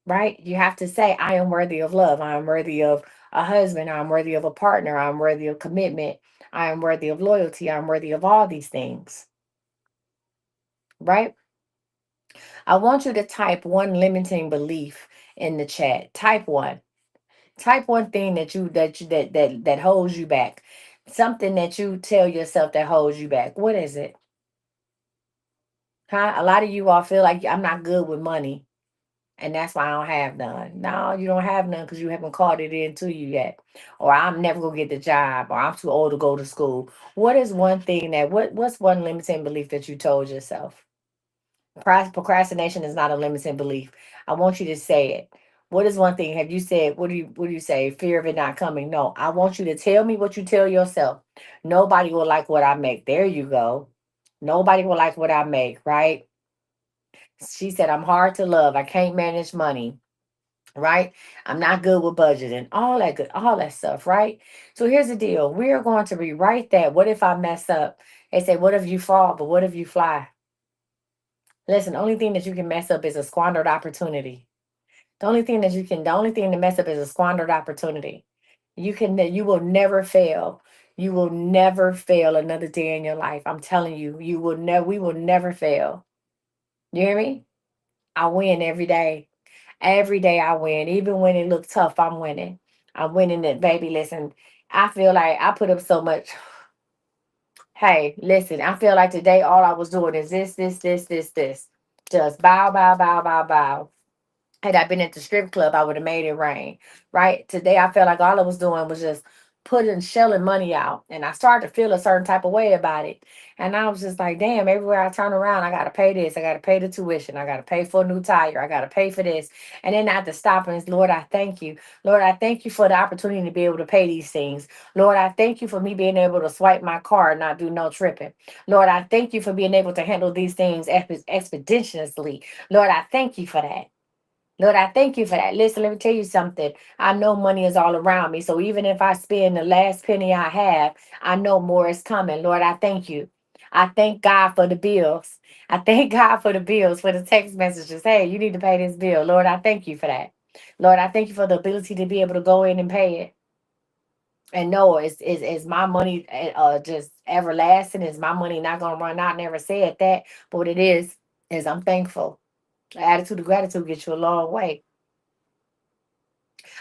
right? You have to say, I am worthy of love. I am worthy of a husband. I'm worthy of a partner. I'm worthy of commitment. I am worthy of loyalty. I'm worthy of all these things, right? I want you to type one limiting belief in the chat. Type one. Type one thing that holds you back. Something that you tell yourself that holds you back. What is it? Huh? A lot of you all feel like I'm not good with money, and that's why I don't have none. No, you don't have none because you haven't caught it into you yet. Or I'm never gonna get the job, or I'm too old to go to school. What is one thing what's one limiting belief that you told yourself? Procrastination is not a limiting belief. I want you to say it. What is one thing? Have you said, what do you say? Fear of it not coming. No. I want you to tell me what you tell yourself. Nobody will like what I make. There you go. Nobody will like what I make, right? She said, I'm hard to love. I can't manage money, right? I'm not good with budgeting. All that stuff, right? So here's the deal. We are going to rewrite that. What if I mess up? They say, what if you fall, but what if you fly? Listen, the only thing that you can mess up is a squandered opportunity. The only thing to mess up is a squandered opportunity. You will never fail. You will never fail another day in your life. I'm telling you, we will never fail. You hear me? I win every day. Every day I win. Even when it looks tough, I'm winning. I'm winning it, baby. Listen, I feel like I put up so much. Hey, listen, I feel like today all I was doing is this. Just bow, bow, bow, bow, bow. Had I been at the strip club, I would have made it rain. Right? Today I felt like all I was doing was just shelling money out. And I started to feel a certain type of way about it. And I was just like, damn, everywhere I turn around, I gotta pay this. I gotta pay the tuition. I gotta pay for a new tire. I gotta pay for this. And then I had to stop and Lord, I thank you. Lord, I thank you for the opportunity to be able to pay these things. Lord, I thank you for me being able to swipe my card and not do no tripping. Lord, I thank you for being able to handle these things expeditiously. Lord, I thank you for that. Lord, I thank you for that. Listen, let me tell you something. I know money is all around me. So even if I spend the last penny I have, I know more is coming. Lord, I thank you. I thank God for the bills. I thank God for the bills, for the text messages. Hey, you need to pay this bill. Lord, I thank you for that. Lord, I thank you for the ability to be able to go in and pay it. And no, is my money just everlasting? Is my money not gonna run out? Never said that. But what it is I'm thankful. Attitude of gratitude gets you a long way.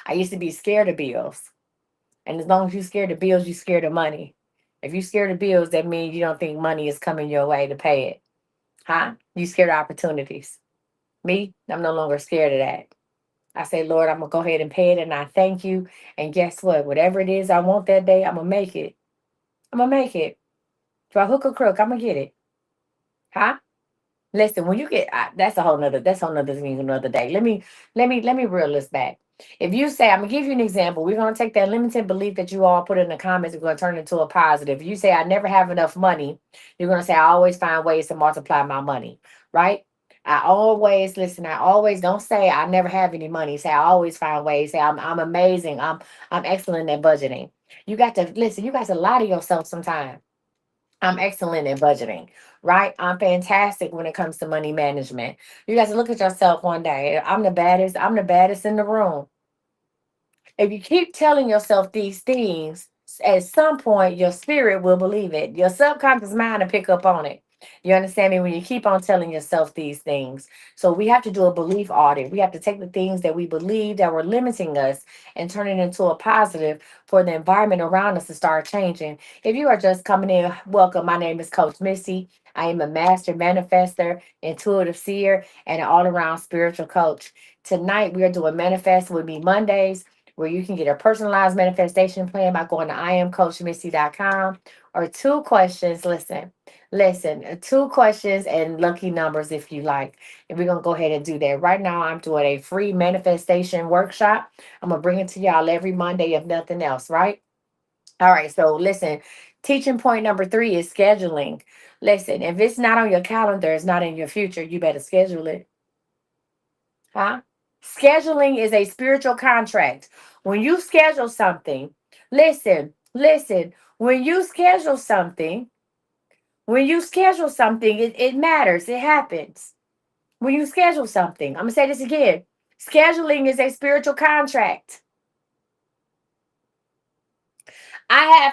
I used to be scared of bills. And as long as you're scared of bills, you're scared of money. If you're scared of bills, that means you don't think money is coming your way to pay it. Huh? You scared of opportunities. Me, I'm no longer scared of that. I say, Lord, I'm going to go ahead and pay it. And I thank you. And guess what? Whatever it is I want that day, I'm going to make it. I'm going to make it. Do I hook or crook? I'm going to get it. Huh? Listen, when you get that's a whole nother thing another day. Let me reel this back. If you say, I'm gonna give you an example, we're gonna take that limited belief that you all put in the comments, we're gonna turn it into a positive. If you say I never have enough money, you're gonna say I always find ways to multiply my money, right? I always don't say I never have any money. Say I always find ways. Say I'm amazing. I'm excellent at budgeting. You got to listen, you got to lie to yourself sometimes. I'm excellent at budgeting, right? I'm fantastic when it comes to money management. You guys look at yourself one day. I'm the baddest in the room. If you keep telling yourself these things, at some point your spirit will believe it. Your subconscious mind will pick up on it. You understand me? When you keep on telling yourself these things. So we have to do a belief audit. We have to take the things that we believe that were limiting us and turn it into a positive for the environment around us to start changing. If you are just coming in, welcome. My name is Coach Misty. I am a master manifester, intuitive seer, and an all around spiritual coach. Tonight, we are doing Manifest with Me Mondays, where you can get a personalized manifestation plan by going to iamcoachmisty.com or two questions. Listen, two questions and lucky numbers if you like. And we're going to go ahead and do that. Right now, I'm doing a free manifestation workshop. I'm going to bring it to y'all every Monday, if nothing else, right? All right, so listen, teaching point number three is scheduling. Listen, if it's not on your calendar, it's not in your future, you better schedule it. Huh? Scheduling is a spiritual contract. When you schedule something, listen, when you schedule something, it matters. It happens. When you schedule something, I'm going to say this again. Scheduling is a spiritual contract.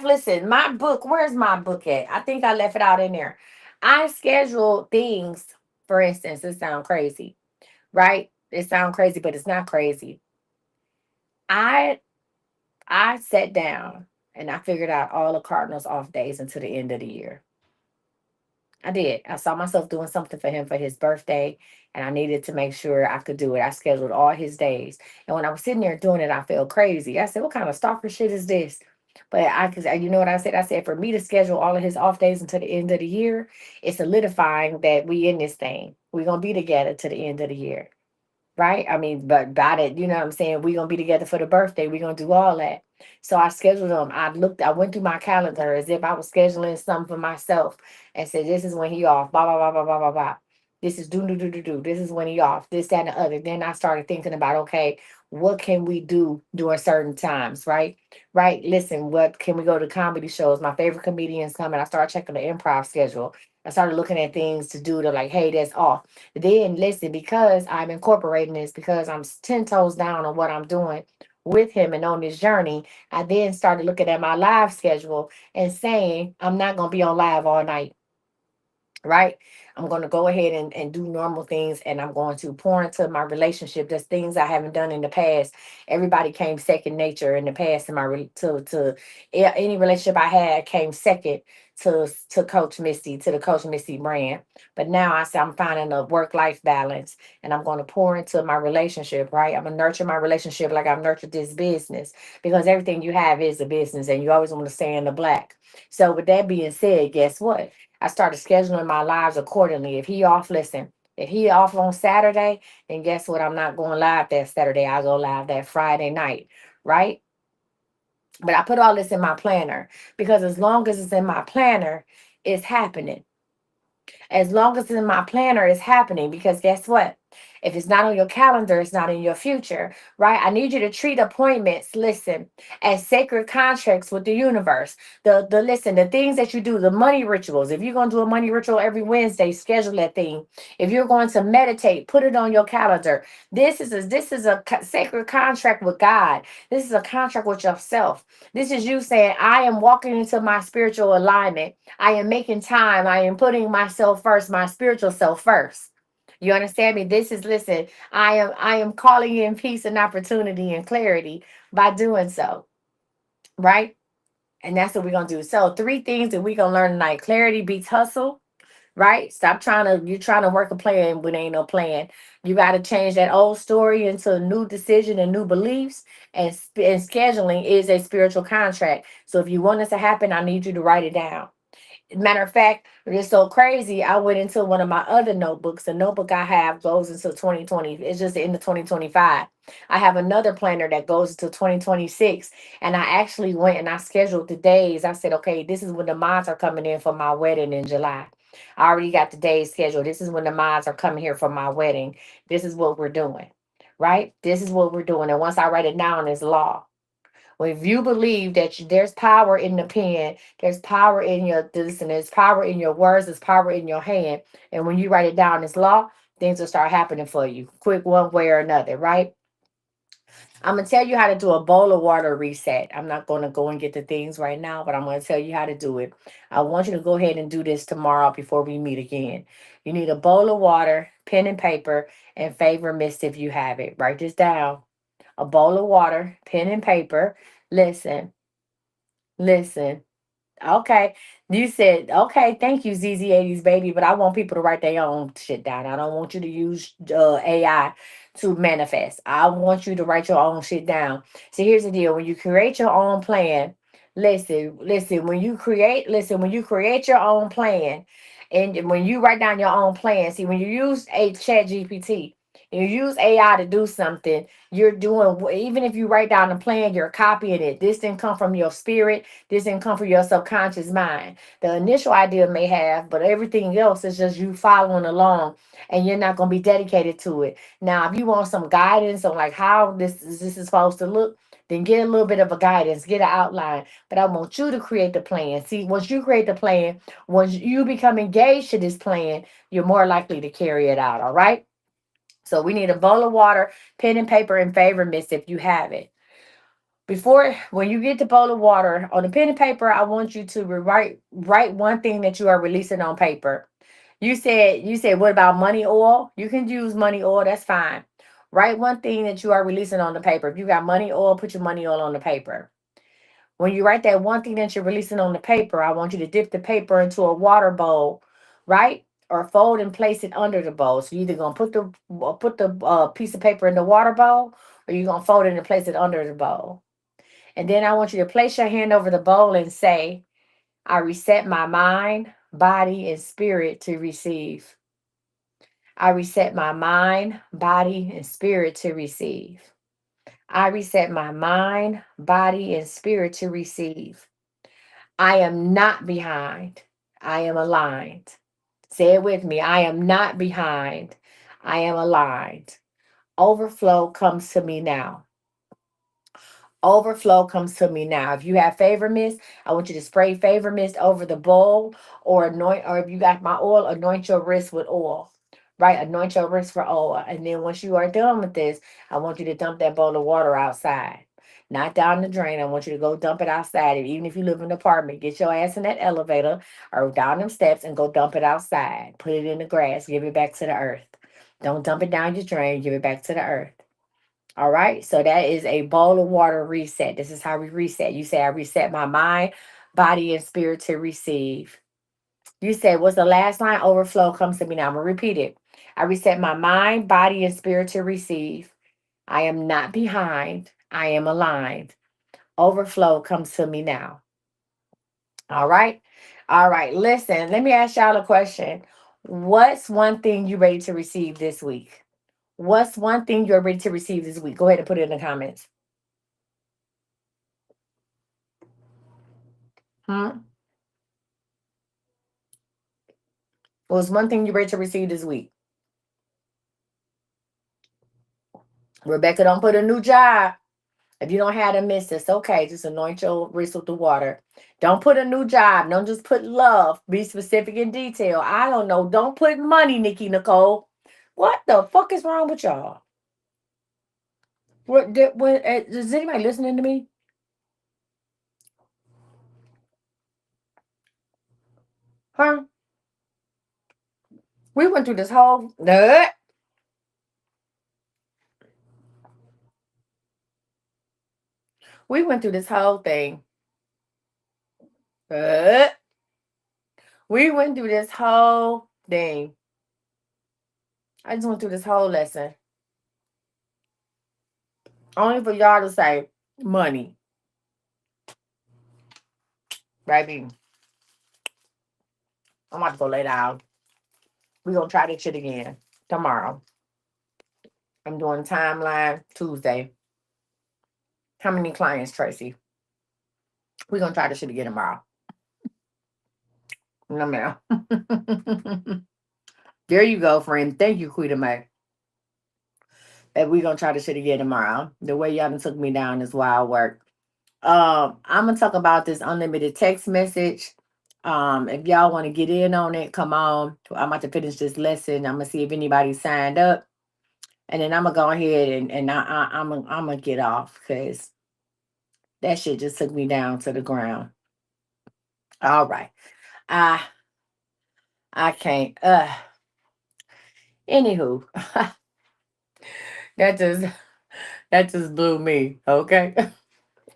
Listen, my book, where's my book at? I think I left it out in there. I schedule things, for instance, it sounds crazy, right? It sounds crazy, but it's not crazy. I I sat down and I figured out all the Cardinals off days until the end of the year. I did. I saw myself doing something for him for his birthday, and I needed to make sure I could do it. I scheduled all his days. And when I was sitting there doing it, I felt crazy. I said, what kind of stalker shit is this? But cause you know what I said? I said, for me to schedule all of his off days until the end of the year, it's solidifying that we in this thing. We're going to be together to the end of the year. Right? I mean, but by it, you know what I'm saying? We're gonna be together for the birthday. We're gonna do all that. So I scheduled them. I went through my calendar as if I was scheduling something for myself and said, this is when he off, blah, blah, blah, blah, blah, blah, blah. This is do. This is when he off, this, that, and the other. Then I started thinking about, okay, what can we do during certain times, right? Right. Listen, what can we go to comedy shows? My favorite comedians coming. I started checking the improv schedule. I started looking at things to do to like, hey, that's off. Then listen, because I'm incorporating this, because I'm 10 toes down on what I'm doing with him and on this journey, I then started looking at my live schedule and saying, I'm not going to be on live all night, right? I'm going to go ahead and do normal things, and I'm going to pour into my relationship. There's things I haven't done in the past. Everybody came second nature in the past in any relationship I had came second to Coach Misty, to the Coach Misty brand. But now I say I'm finding a work life balance, and I'm going to pour into my relationship, right? I'm going to nurture my relationship like I've nurtured this business, because everything you have is a business and you always want to stay in the black. So with that being said, guess what? I started scheduling my lives accordingly. If he off, listen. If he off on Saturday, then guess what? I'm not going live that Saturday. I go live that Friday night, right? But I put all this in my planner, because as long as it's in my planner, it's happening. As long as it's in my planner, it's happening, because guess what? If it's not on your calendar, it's not in your future, right? I need you to treat appointments, listen, as sacred contracts with the universe. The things that you do, the money rituals. If you're gonna do a money ritual every Wednesday, schedule that thing. If you're going to meditate, put it on your calendar. This is a sacred contract with God. This is a contract with yourself. This is you saying, I am walking into my spiritual alignment. I am making time. I am putting myself first, my spiritual self first. You understand me? This is listen, I am calling in peace and opportunity and clarity by doing so. Right? And that's what we're gonna do. So three things that we're gonna learn tonight. Clarity beats hustle, right? Stop trying to you're trying to work a plan when ain't no plan. You got to change that old story into a new decision and new beliefs. And scheduling is a spiritual contract. So if you want this to happen, I need you to write it down. Matter of fact, it's so crazy. I went into one of my other notebooks. The notebook I have goes into 2020. It's just in the 2025. I have another planner that goes into 2026. And I actually went and I scheduled the days. I said, okay, this is when the mods are coming in for my wedding in July. I already got the days scheduled. This is when the mods are coming here for my wedding. This is what we're doing. Right? This is what we're doing. And once I write it down, it's law. Well, if you believe that there's power in the pen, there's power in your this, and there's power in your words, there's power in your hand. And when you write it down as law, things will start happening for you, quick one way or another, right? I'm gonna tell you how to do a bowl of water reset. I'm not gonna go and get the things right now, but I'm gonna tell you how to do it. I want you to go ahead and do this tomorrow before we meet again. You need a bowl of water, pen and paper, and favor mist if you have it. Write this down. A bowl of water, pen and paper. Listen, listen. Okay. You said, okay, thank you, ZZ80s baby, but I want people to write their own shit down. I don't want you to use AI to manifest. I want you to write your own shit down. So here's the deal. When you create your own plan, listen, when you create your own plan, and when you write down your own plan, see, when you use a chat GPT, you use AI to do something, you're doing, even if you write down the plan, you're copying it. This didn't come from your spirit. This didn't come from your subconscious mind. The initial idea may have, but everything else is just you following along, and you're not going to be dedicated to it. Now, if you want some guidance on like how this is supposed to look, then get a little bit of a guidance, get an outline. But I want you to create the plan. See, once you create the plan, once you become engaged to this plan, you're more likely to carry it out. All right. So we need a bowl of water, pen and paper, and favor mist if you have it. Before, when you get the bowl of water on the pen and paper, I want you to write one thing that you are releasing on paper. You said what about money oil? You can use money oil, that's fine. Write one thing that you are releasing on the paper. If you got money oil, put your money oil on the paper. When you write that one thing that you're releasing on the paper, I want you to dip the paper into a water bowl, right? Or fold and place it under the bowl. So you're either gonna put the piece of paper in the water bowl, or you're gonna fold it and place it under the bowl. And then I want you to place your hand over the bowl and say, I reset my mind, body, and spirit to receive. I reset my mind, body, and spirit to receive. I reset my mind, body, and spirit to receive. I am not behind. I am aligned. Say it with me. I am not behind. I am aligned. Overflow comes to me now. Overflow comes to me now. If you have favor mist, I want you to spray favor mist over the bowl, or anoint, or if you got my oil, anoint your wrist with oil. Right? Anoint your wrist for oil. And then once you are done with this, I want you to dump that bowl of water outside. Not down the drain. I want you to go dump it outside. Even if you live in an apartment, get your ass in that elevator or down them steps and go dump it outside. Put it in the grass. Give it back to the earth. Don't dump it down your drain. Give it back to the earth. All right. So that is a bowl of water reset. This is how we reset. You say, I reset my mind, body, and spirit to receive. You say, what's the last line? Overflow comes to me now. I'm going to repeat it. I reset my mind, body, and spirit to receive. I am not behind. I am aligned. Overflow comes to me now. All right. All right. Listen, let me ask y'all a question. What's one thing you ready to receive this week? What's one thing you're ready to receive this week? Go ahead and put it in the comments. Hmm? What's one thing you're ready to receive this week? Rebecca, don't put a new job. If you don't have a miss, it's okay. Just anoint your wrist with the water. Don't put a new job. Don't just put love. Be specific in detail. I don't know. Don't put money, Nikki Nicole. What the fuck is wrong with y'all? Is anybody listening to me? Huh? We went through this whole. We went through this whole thing. Uh, we went through this whole thing. I just went through this whole lesson. Only for y'all to say money, baby. I'm about to go lay down. We're gonna try this shit again tomorrow. I'm doing timeline Tuesday. How many clients, Tracy? We're gonna try this shit again tomorrow. No ma'am. There you go, friend. Thank you, Quita May. And we're gonna try this shit again tomorrow. The way y'all done took me down is wild work. I'm gonna talk about this unlimited text message. If y'all want to get in on it, come on. I'm about to finish this lesson. I'm gonna see if anybody signed up. And then I'm gonna go ahead and I'm gonna get off because that shit just took me down to the ground. All right. I I can't. Anywho, that just that just blew me. Okay.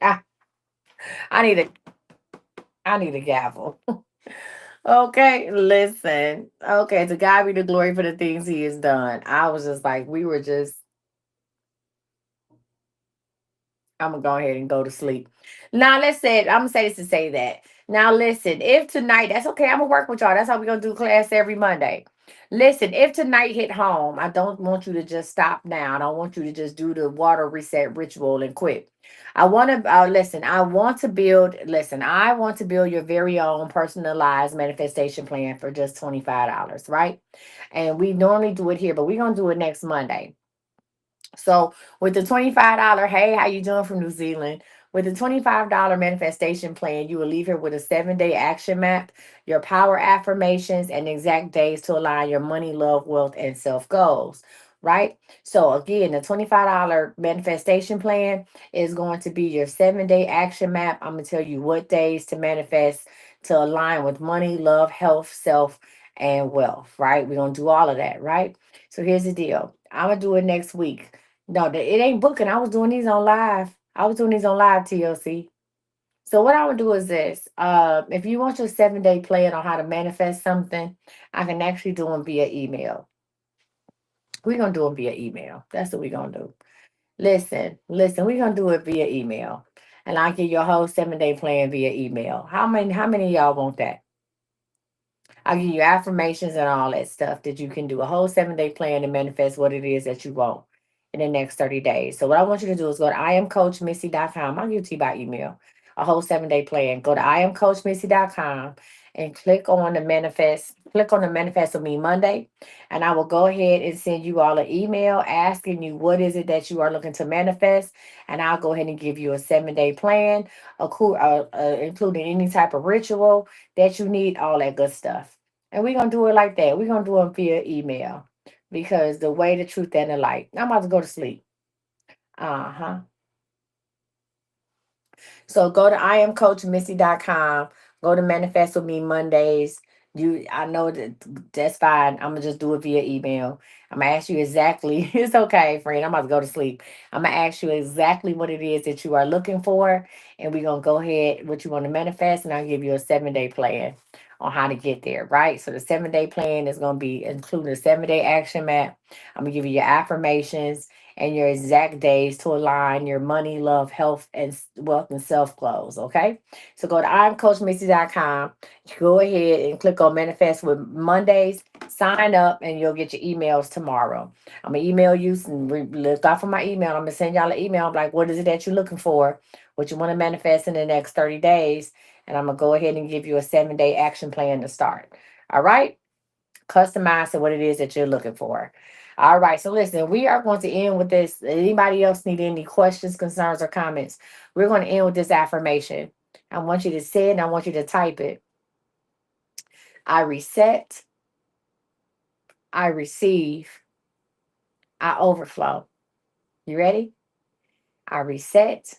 I, I need a I need a gavel. Okay, listen. Okay, to God be the glory for the things He has done. I was just like, we were just I'm gonna go ahead and go to sleep. Now let's say I'm gonna say this to say that. Now listen, if tonight that's okay, I'm gonna work with y'all. That's how we're gonna do class every Monday. Listen, if tonight hit home, I don't want you to just stop now. I don't want you to just do the water reset ritual and quit. I want to listen. I want to build. Listen, I want to build your very own personalized manifestation plan for just $25, right? And we normally do it here, but we're gonna do it next Monday. So with the $25, hey, how you doing from New Zealand? With the $25 manifestation plan, you will leave here with a 7-day action map, your power affirmations, and exact days to align your money, love, wealth, and self goals. Right? So again, the $25 manifestation plan is going to be your 7-day action map. I'm gonna tell you what days to manifest to align with money, love, health, self, and wealth. Right? We're gonna do all of that, right? So here's the deal. I'm gonna do it next week. No, it ain't booking. I was doing these on live. I was doing these on live TLC. So what I would do is this. If you want your 7-day plan on how to manifest something, I can actually do them via email. We're gonna do them via email. That's what we're gonna do. Listen, we're gonna do it via email. And I'll give you a whole 7-day plan via email. How many of y'all want that? I'll give you affirmations and all that stuff that you can do a whole 7-day plan to manifest what it is that you want in the next 30 days. So what I want you to do is go to iamcoachmissy.com. I'll give it to you by email. A whole 7-day plan. Go to iamcoachmissy.com and click on the manifest with me Monday. And I will go ahead and send you all an email asking you what is it that you are looking to manifest. And I'll go ahead and give you a 7-day plan, including any type of ritual that you need, all that good stuff. And we're gonna do it like that. We're gonna do it via email. Because the way, the truth, and the light. I'm about to go to sleep. Uh-huh. So go to iamcoachmissy.com. Go to Manifest with Me Mondays. I know that's fine. I'm gonna just do it via email. I'm gonna ask you exactly. It's okay, friend. I'm about to go to sleep. I'm gonna ask you exactly what it is that you are looking for, and we're gonna go ahead what you want to manifest, and I'll give you a 7-day plan on how to get there. Right. So the 7-day plan is gonna be including a 7-day action map. I'm gonna give you your affirmations and your exact days to align your money, love, health, and wealth and self goals. Okay. So go to imcoachmissy.com. Go ahead and click on Manifest with Mondays. Sign up and you'll get your emails tomorrow. I'm going to email you. Look out for my email. I'm going to send y'all an email. I'm like, what is it that you're looking for? What you want to manifest in the next 30 days? And I'm going to go ahead and give you a 7-day action plan to start. All right. Customize to what it is that you're looking for. All right, so listen, we are going to end with this. Anybody else need any questions, concerns, or comments? We're going to end with this affirmation. I want you to say it and I want you to type it. I reset, I receive, I overflow. You ready? I reset,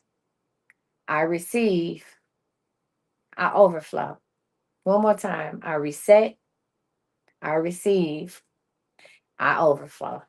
I receive, I overflow. One more time. I reset, I receive, I overflow.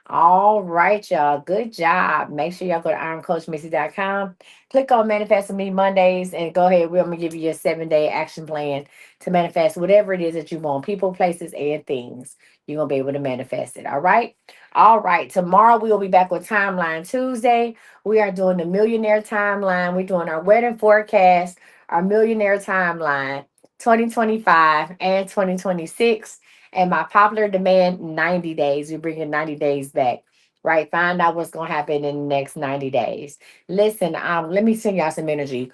All right, y'all. Good job. Make sure y'all go to ironcoachmissy.com. Click on Manifest with Me Mondays and go ahead. We're going to give you your 7-day action plan to manifest whatever it is that you want. People, places, and things. You're going to be able to manifest it. All right. All right. Tomorrow we will be back with Timeline Tuesday. We are doing the millionaire timeline. We're doing our wedding forecast, our millionaire timeline 2025 and 2026. And my popular demand, 90 days. We're bringing 90 days back, right? Find out what's going to happen in the next 90 days. Listen, let me send y'all some energy.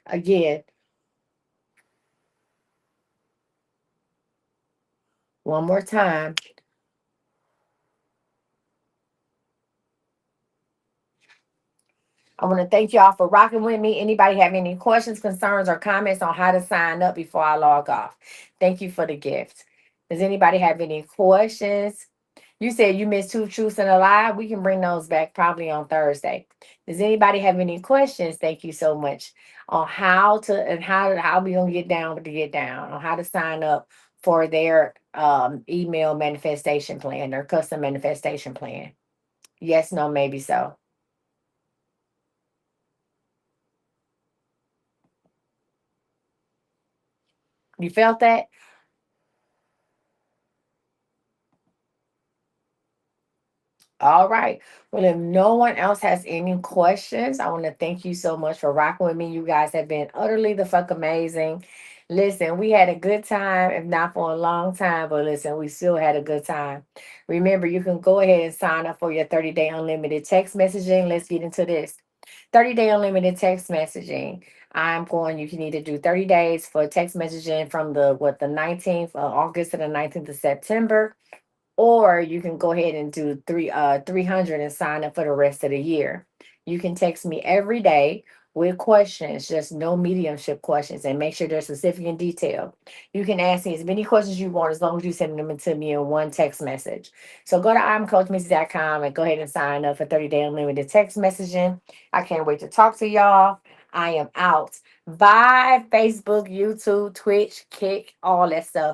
Again, one more time. I want to thank y'all for rocking with me. Anybody have any questions, concerns, or comments on how to sign up before I log off? Thank you for the gift. Does anybody have any questions? You said you missed two truths and a lie. We can bring those back probably on Thursday. Does anybody have any questions? Thank you so much on how to and how we gonna get down with the get down on how to sign up for their email manifestation plan, their custom manifestation plan. Yes, no, maybe so. You felt that? All right. Well, if no one else has any questions, I want to thank you so much for rocking with me. You guys have been utterly the fuck amazing. Listen, we had a good time, if not for a long time, but listen, we still had a good time. Remember, you can go ahead and sign up for your 30-day unlimited text messaging. Let's get into this. 30-day unlimited text messaging. You can either do 30 days for text messaging from the 19th of August to the 19th of September, or you can go ahead and do 300 and sign up for the rest of the year. You can text me every day with questions, just no mediumship questions, and make sure they're specific and detailed. You can ask me as many questions you want as long as you send them to me in one text message. So go to imcoachmissy.com and go ahead and sign up for 30-day unlimited text messaging. I can't wait to talk to y'all. I am out. Bye. Facebook, YouTube, Twitch, Kick, all that stuff.